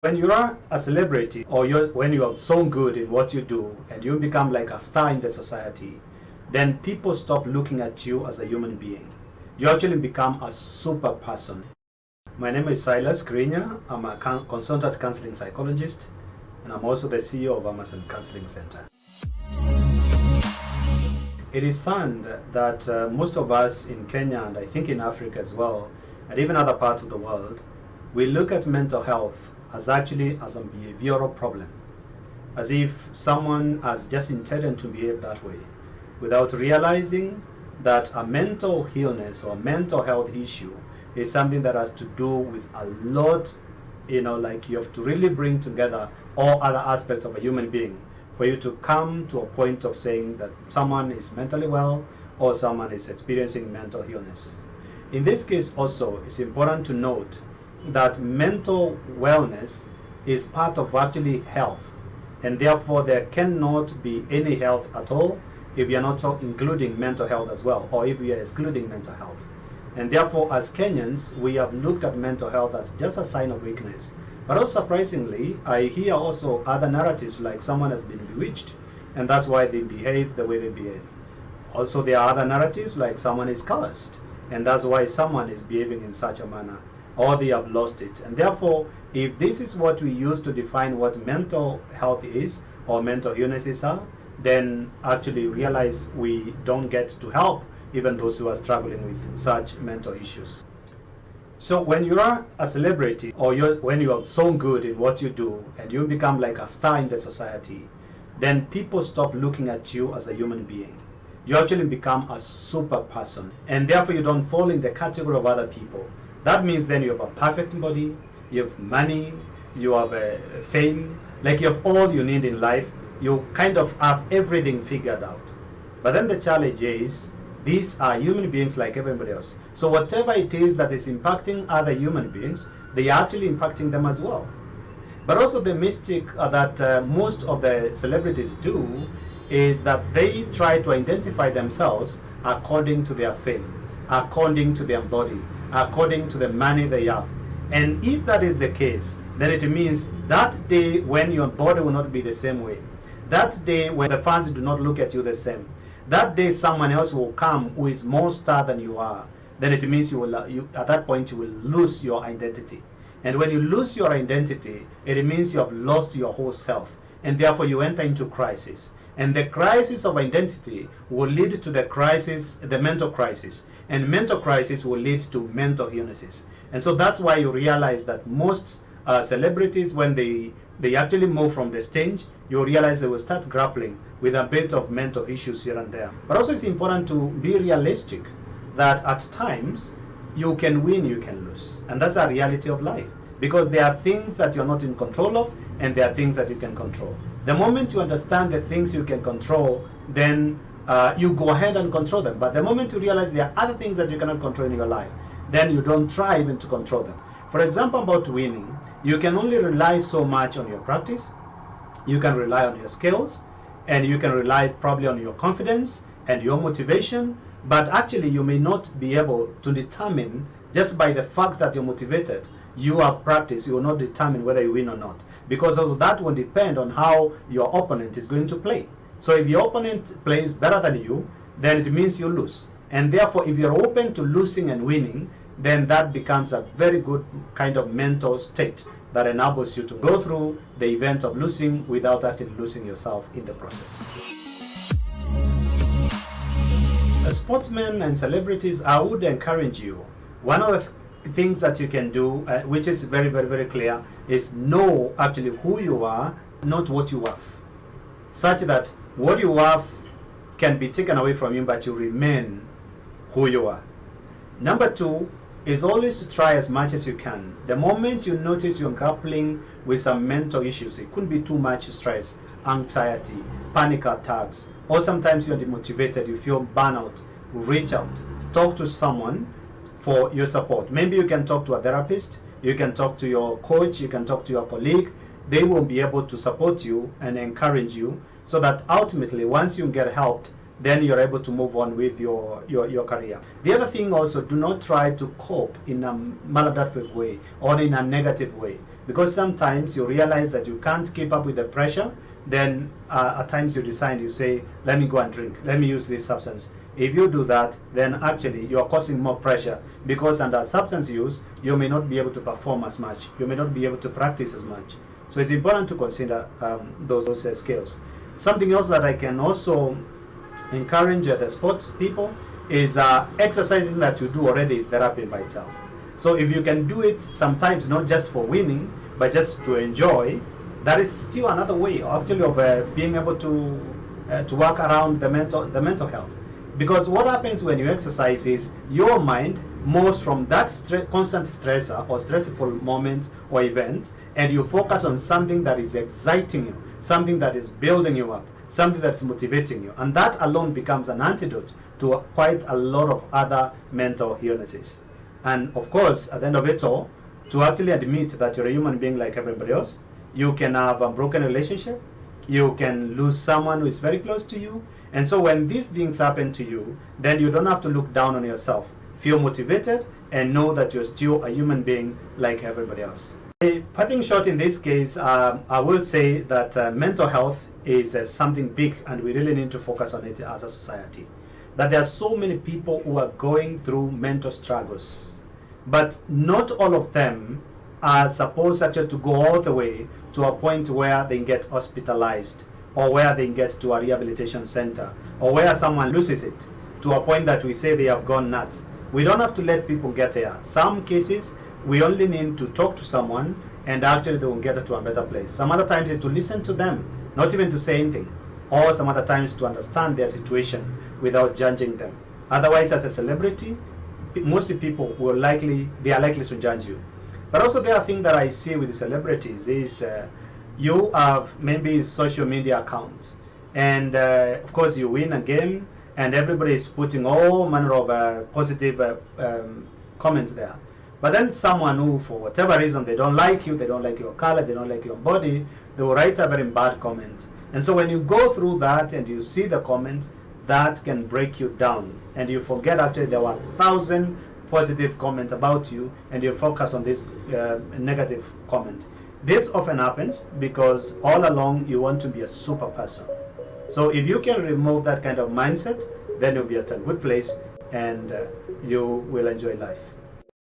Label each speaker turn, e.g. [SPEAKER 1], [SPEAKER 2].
[SPEAKER 1] When you are a celebrity or when you are so good in what you do and you become like a star in the society, then people stop looking at you as a human being. You actually become a super person. My name is Silas Kiriinya. I'm a consultant counseling psychologist, and I'm also the CEO of ABBA'S Counseling Center. It is sad that most of us in Kenya, and I think in Africa as well, and even other parts of the world, we look at mental health as a behavioral problem, as if someone has just intended to behave that way, without realizing that a mental illness or mental health issue is something that has to do with a lot, like you have to really bring together all other aspects of a human being for you to come to a point of saying that someone is mentally well or someone is experiencing mental illness. In this case also, it's important to note that mental wellness is part of actually health, and therefore there cannot be any health at all if you're not including mental health as well, or if we are excluding mental health. And therefore, as Kenyans, we have looked at mental health as just a sign of weakness. But also surprisingly, I hear also other narratives like someone has been bewitched and that's why they behave the way they behave. Also, there are other narratives like someone is cursed and that's why someone is behaving in such a manner, or they have lost it. And therefore, if this is what we use to define what mental health is or mental illnesses are, then actually realize we don't get to help even those who are struggling with such mental issues. So when you are a celebrity or when you are so good in what you do and you become like a star in the society, then people stop looking at you as a human being. You actually become a super person, and therefore you don't fall in the category of other people. That means then you have a perfect body, you have money, you have fame, like you have all you need in life. You kind of have everything figured out. But then the challenge is, these are human beings like everybody else. So whatever it is that is impacting other human beings, they are actually impacting them as well. But also the mistake that most of the celebrities do is that they try to identify themselves according to their fame, according to their body, according to the money they have. And if that is the case, then it means that day when your body will not be the same way, that day when the fans do not look at you the same, that day someone else will come who is more star than you are, then it means at that point you will lose your identity. And when you lose your identity, it means you have lost your whole self, and therefore you enter into crisis. And the crisis of identity will lead to the mental crisis, and mental crisis will lead to mental illnesses. And so that's why you realize that most celebrities, when they actually move from the stage, you realize they will start grappling with a bit of mental issues here and there. But also it's important to be realistic that at times you can win, you can lose. And that's a reality of life, because there are things that you're not in control of and there are things that you can control. The moment you understand the things you can control, then you go ahead and control them. But the moment you realize there are other things that you cannot control in your life, then you don't try even to control them. For example, about winning, you can only rely so much on your practice, you can rely on your skills, and you can rely probably on your confidence and your motivation, but actually you may not be able to determine, just by the fact that you're motivated, you have practice, you will not determine whether you win or not, because also that will depend on how your opponent is going to play. So if your opponent plays better than you, then it means you lose. And therefore, if you're open to losing and winning, then that becomes a very good kind of mental state that enables you to go through the event of losing without actually losing yourself in the process. As sportsmen and celebrities, I would encourage you, one of the things that you can do, which is very, very, very clear, is know actually who you are, not what you have. Such that what you have can be taken away from you, but you remain who you are. Number two is always to try as much as you can. The moment you notice you're grappling with some mental issues, it could be too much stress, anxiety, panic attacks, or sometimes you're demotivated, you feel burnout, reach out. Talk to someone for your support. Maybe you can talk to a therapist, you can talk to your coach, you can talk to your colleague. They will be able to support you and encourage you so that ultimately, once you get helped, then you're able to move on with your career. The other thing also, do not try to cope in a maladaptive way or in a negative way. Because sometimes you realize that you can't keep up with the pressure, then at times you decide, you say, let me go and drink, let me use this substance. If you do that, then actually you are causing more pressure, because under substance use, you may not be able to perform as much, you may not be able to practice as much. So it's important to consider those skills. Something else that I can also encourage the sports people is exercises that you do already is therapy by itself. So if you can do it sometimes not just for winning, but just to enjoy, that is still another way actually of being able to work around the mental health. Because what happens when you exercise is your mind moves from that constant stressor or stressful moment or event, and you focus on something that is exciting you, something that is building you up, something that's motivating you. And that alone becomes an antidote to quite a lot of other mental illnesses. And of course, at the end of it all, to actually admit that you're a human being like everybody else, you can have a broken relationship, you can lose someone who is very close to you. And so when these things happen to you, then you don't have to look down on yourself. Feel motivated and know that you're still a human being like everybody else. Cutting short in this case, I will say that mental health is something big, and we really need to focus on it as a society. That there are so many people who are going through mental struggles, but not all of them are supposed actually to go all the way to a point where they get hospitalized, or where they get to a rehabilitation center, or where someone loses it to a point that we say they have gone nuts. We don't have to let people get there. Some cases, we only need to talk to someone and actually they will get to a better place. Some other times is to listen to them, not even to say anything, or some other times to understand their situation without judging them. Otherwise, as a celebrity, most people are likely to judge you. But also the other thing that I see with celebrities is you have maybe social media accounts, and of course you win a game and everybody is putting all manner of positive comments there. But then someone who, for whatever reason, they don't like you, they don't like your color, they don't like your body, they will write a very bad comment. And so when you go through that and you see the comment, that can break you down, and you forget actually there were 1,000 positive comments about you, and you focus on this negative comment. This often happens because all along you want to be a super person. So if you can remove that kind of mindset, then you'll be at a good place and you will enjoy life.